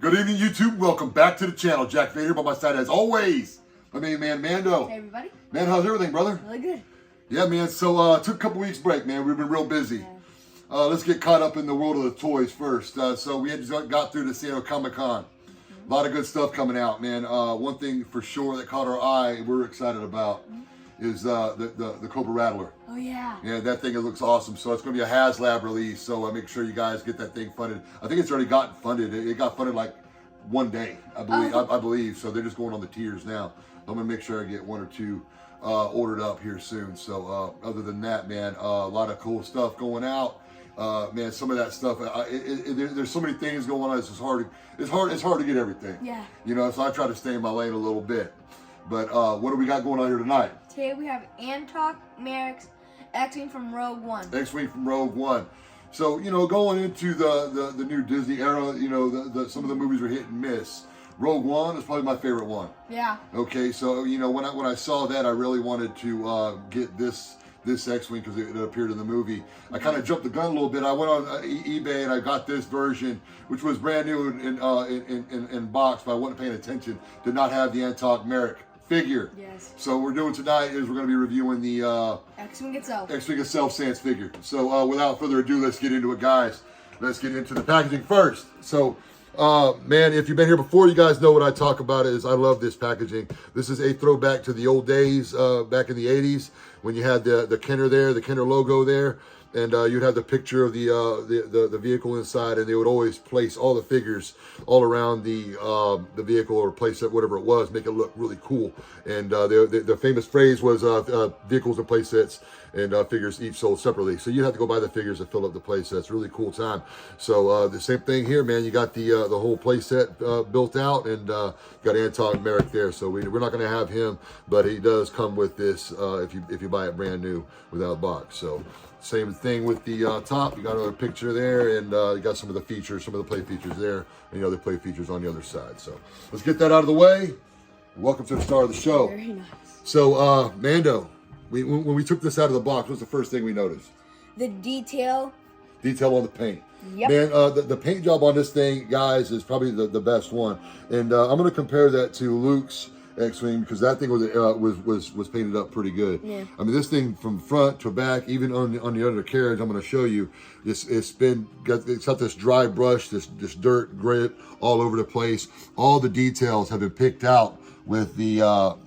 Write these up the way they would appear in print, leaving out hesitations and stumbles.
Good evening, YouTube. Welcome back to the channel. Jack Vader by my side as always. My main man, Mando. Hey, everybody. Man, how's everything, brother? Really good. Yeah, man. So, took a couple weeks break, man. We've been real busy. Let's get caught up in the world of the toys first. So we had just got through the San Diego Comic-Con. A lot of good stuff coming out, man. One thing for sure that caught our eye, we're excited about, is the Cobra Rattler. Oh, yeah. Yeah, that thing, it looks awesome. So it's going to be a Haslab release. So make sure you guys get that thing funded. I think it's already gotten funded. It got funded like one day, I believe. I believe. So they're just going on the tiers now. I'm going to make sure I get one or two ordered up here soon. So other than that, man, a lot of cool stuff going out. Man, some of that stuff, there's so many things going on. It's just hard. It's hard to get everything. Yeah. You know, so I try to stay in my lane a little bit. But what do we got going on here tonight? Today we have antoc, merrick's, X-Wing from Rogue One. X-Wing from Rogue One. So, you know, going into the new Disney era, you know, some of the movies were hit and miss. Rogue One is probably my favorite one. Yeah. Okay, so, you know, when I saw that, I really wanted to get this X-Wing because it appeared in the movie. I kind of jumped the gun a little bit. I went on eBay and I got this version, which was brand new in box, but I wasn't paying attention. Did not have the antoc Merrick figure. Yes. So what we're doing tonight is we're going to be reviewing the X-Wing itself. X-Wing itself sans figure. So without further ado, let's get into it, guys. Let's get into the packaging first. So man, if you've been here before, you guys know what I talk about is I love this packaging. This is a throwback to the old days back in the 80s when you had the Kenner there, the Kenner logo there, and you'd have the picture of the vehicle inside, and they would always place all the figures all around the vehicle or place it, whatever it was, make it look really cool. And the famous phrase was vehicles and play sets and figures each sold separately. So you have to go buy the figures to fill up the play sets. Really cool time. So the same thing here, man. You got the whole play set built out, and got antoc Merrick there. So we're not going to have him, but he does come with this if you buy it brand new without box. So same thing with the top. You got another picture there, and you got some of the features, some of the play features there, and the other play features on the other side. So let's get that out of the way. Welcome to the star of the show. Very nice. So Mando, when we took this out of the box, what's the first thing we noticed? The detail. Detail on the paint. Yep. Man, the paint job on this thing, guys, is probably the best one. And I'm going to compare that to Luke's X-Wing because that thing was painted up pretty good. Yeah. I mean, this thing from front to back, even on the undercarriage, I'm going to show you. It's got this dry brush, this dirt grit all over the place. All the details have been picked out with the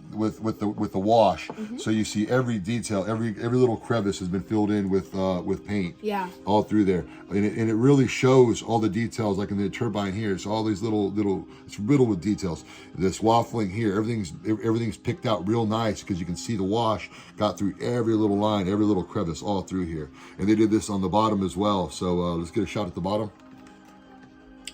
wash. So you see every detail, every little crevice has been filled in with paint. Yeah. All through there, and it really shows all the details, like in the turbine here. It's all these little. It's riddled with details. This waffling here, everything's picked out real nice because you can see the wash got through every little line, every little crevice, all through here. And they did this on the bottom as well. So let's get a shot at the bottom.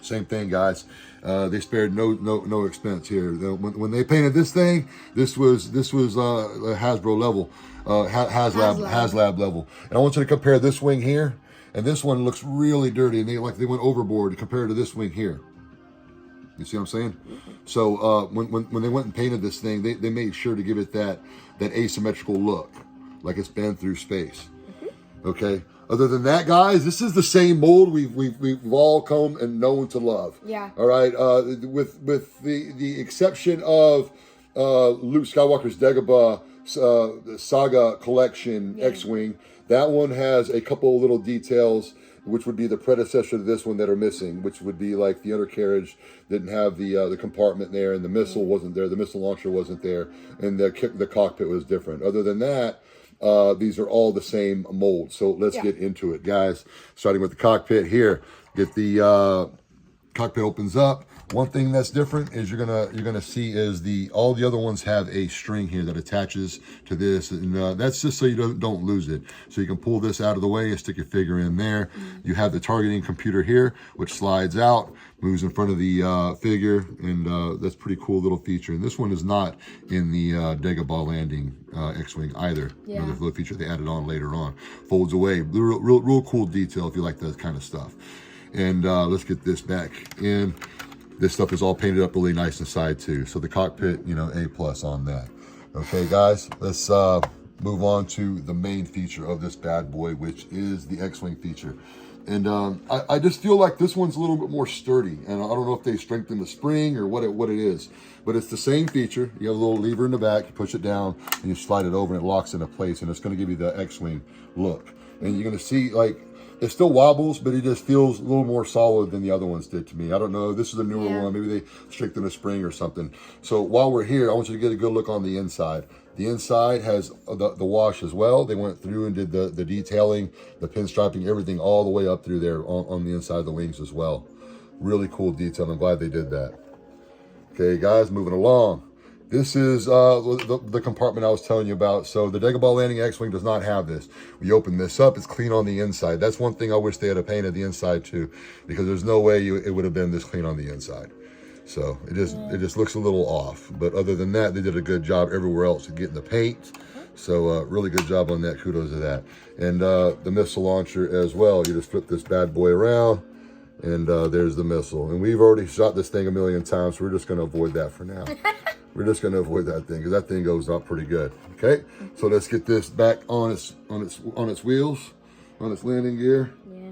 Same thing, guys. They spared no expense here. When they painted this thing, this was a Hasbro level, Haslab level. And I want you to compare this wing here, and this one looks really dirty, and they went overboard compared to this wing here. You see what I'm saying? So when they went and painted this thing, they made sure to give it that asymmetrical look, like it's been through space. Okay. Other than that, guys, this is the same mold we've all come and known to love. Yeah. All right. With the exception of Luke Skywalker's Dagobah Saga Collection X-Wing, that one has a couple of little details, which would be the predecessor to this one, that are missing, which would be like the undercarriage didn't have the compartment there, and the missile wasn't there, the missile launcher wasn't there, and the cockpit was different. Other than that, these are all the same mold. So let's get into it, guys. Starting with the cockpit here. Get the cockpit opens up. One thing that's different is you're gonna see is all the other ones have a string here that attaches to this, and that's just so you don't lose it. So you can pull this out of the way and stick your figure in there. You have the targeting computer here, which slides out, moves in front of the figure, and that's a pretty cool little feature. And this one is not in the Dagobah landing X-Wing either. Yeah. Another little feature they added on later on. Folds away. Real cool detail if you like that kind of stuff. And let's get this back in. This stuff is all painted up really nice inside too. So the cockpit, you know, A+ on that. Okay, guys, let's move on to the main feature of this bad boy, which is the X-Wing feature. And I just feel like this one's a little bit more sturdy, and I don't know if they strengthened the spring or what it is, but it's the same feature. You have a little lever in the back, you push it down, and you slide it over, and it locks into place, and it's going to give you the X-Wing look. And you're going to see, like, it still wobbles, but it just feels a little more solid than the other ones did to me. I don't know. This is a newer one. Maybe they strengthened the spring or something. So while we're here, I want you to get a good look on the inside. The inside has the wash as well. They went through and did the detailing, the pinstriping, everything all the way up through there on the inside of the wings as well. Really cool detail. I'm glad they did that. Okay, guys, moving along. This is the compartment I was telling you about. So the Dagobah Landing X-Wing does not have this. We open this up, it's clean on the inside. That's one thing I wish they had painted the inside too, because there's no way it would have been this clean on the inside. So it just looks a little off. But other than that, they did a good job everywhere else to getting the paint. So really good job on that. Kudos to that. And the missile launcher as well. You just flip this bad boy around, and there's the missile. And we've already shot this thing a million times, so we're just going to avoid that for now. We're just going to avoid that thing because that thing goes up pretty good. Okay, so let's get this back on its wheels, on its landing gear. Yeah,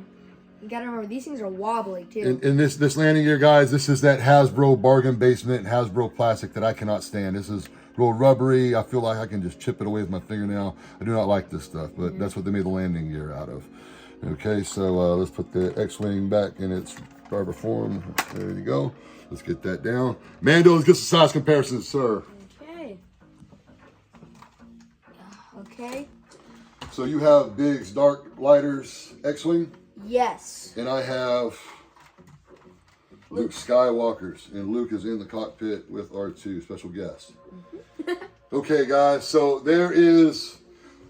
you gotta remember these things are wobbly too. And this landing gear, guys, this is that Hasbro bargain basement Hasbro plastic that I cannot stand. This is real rubbery. I feel like I can just chip it away with my fingernail. I do not like this stuff, but that's what they made the landing gear out of. Okay, so let's put the X-Wing back in its proper form. There you go. Let's get that down. Mando, let's get some size comparisons, sir. Okay. Okay. So you have Biggs Dark Lighters X-Wing? Yes. And I have Luke Skywalker's. And Luke is in the cockpit with R2, special guest. Okay, guys, so there is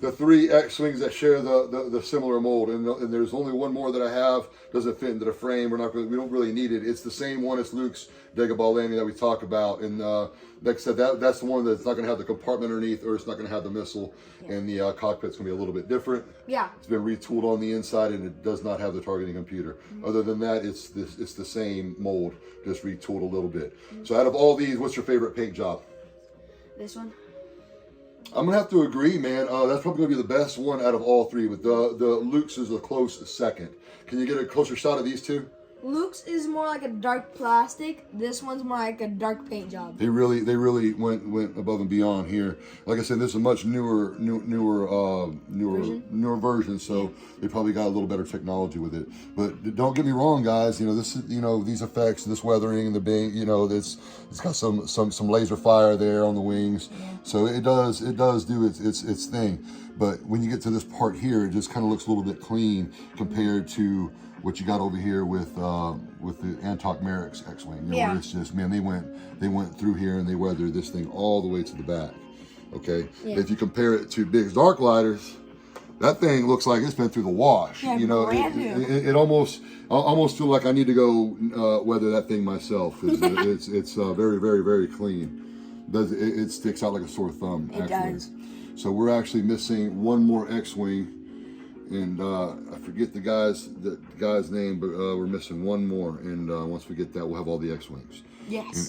the 3 X-Wings that share the similar mold, and there's only one more that I have. Doesn't fit into the frame. We don't really need it. It's the same one as Luke's Dagobah Landing that we talk about, and like I said, that's the one that's not going to have the compartment underneath, or it's not going to have the missile, and the cockpit's going to be a little bit different. Yeah. It's been retooled on the inside, and it does not have the targeting computer. Other than that, it's the same mold, just retooled a little bit. So out of all these, what's your favorite paint job? This one. I'm gonna have to agree, man. That's probably gonna be the best one out of all 3. But the Luke's is a close second. Can you get a closer shot of these 2? Luke's is more like a dark plastic. This one's more like a dark paint job. They really went above and beyond here. Like I said, this is a much newer version, so they probably got a little better technology with it. But don't get me wrong, guys. You know, this is, you know, these effects, this weathering, the big, you know, it's got some laser fire there on the wings. Yeah. So it does do its thing. But when you get to this part here, it just kind of looks a little bit clean compared to what you got over here with the Antoc Merrick's X-Wing. You know, where it's just, man, they went through here and they weathered this thing all the way to the back. Okay, if you compare it to Biggs Dark Lighters, that thing looks like it's been through the wash. Yeah, you know, it almost feel like I need to go weather that thing myself. It's very clean. It sticks out like a sore thumb. It does. So we're actually missing one more X-Wing. And I forget the guy's name, but we're missing one more. And once we get that, we'll have all the X-Wings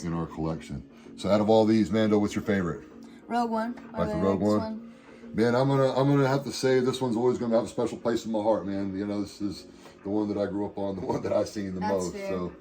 in our collection. So out of all these, Mando, what's your favorite? Rogue One. Like the Rogue One? Man, I'm gonna have to say this one's always gonna have a special place in my heart, man. You know, this is the one that I grew up on, the one that I've seen the most. Fair. So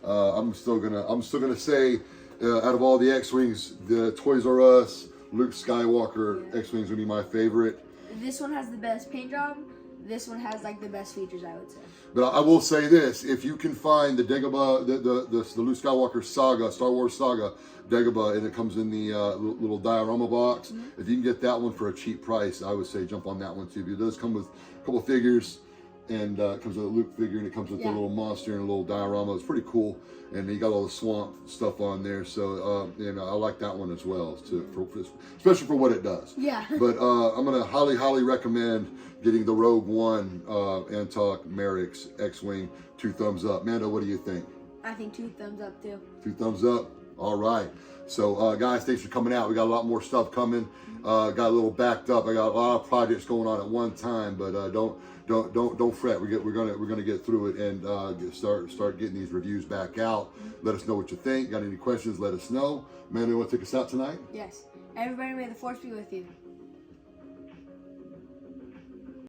I'm still gonna say out of all the X-Wings, the Toys R Us Luke Skywalker X-Wings would be my favorite. This one has the best paint job. This one has like the best features, I would say. But I will say this: if you can find the Dagobah, the Luke Skywalker saga, Star Wars saga Dagobah, and it comes in the little diorama box, if you can get that one for a cheap price, I would say jump on that one too. But it does come with a couple figures, and it comes with a Luke figure, and it comes with a little monster and a little diorama. It's pretty cool, and you got all the swamp stuff on there. So I like that one as well, especially for what it does. Yeah. But I'm gonna highly recommend getting the Rogue One Antoc Merrick's X-Wing. 2 thumbs up. Mando, what do you think? I think 2 thumbs up too. 2 thumbs up. All right. So guys, thanks for coming out. We got a lot more stuff coming. Got a little backed up. I got a lot of projects going on at one time, but don't fret. We're gonna get through it and start getting these reviews back out. Let us know what you think. Got any questions? Let us know. Mando, you want to take us out tonight? Yes. Everybody, may the force be with you.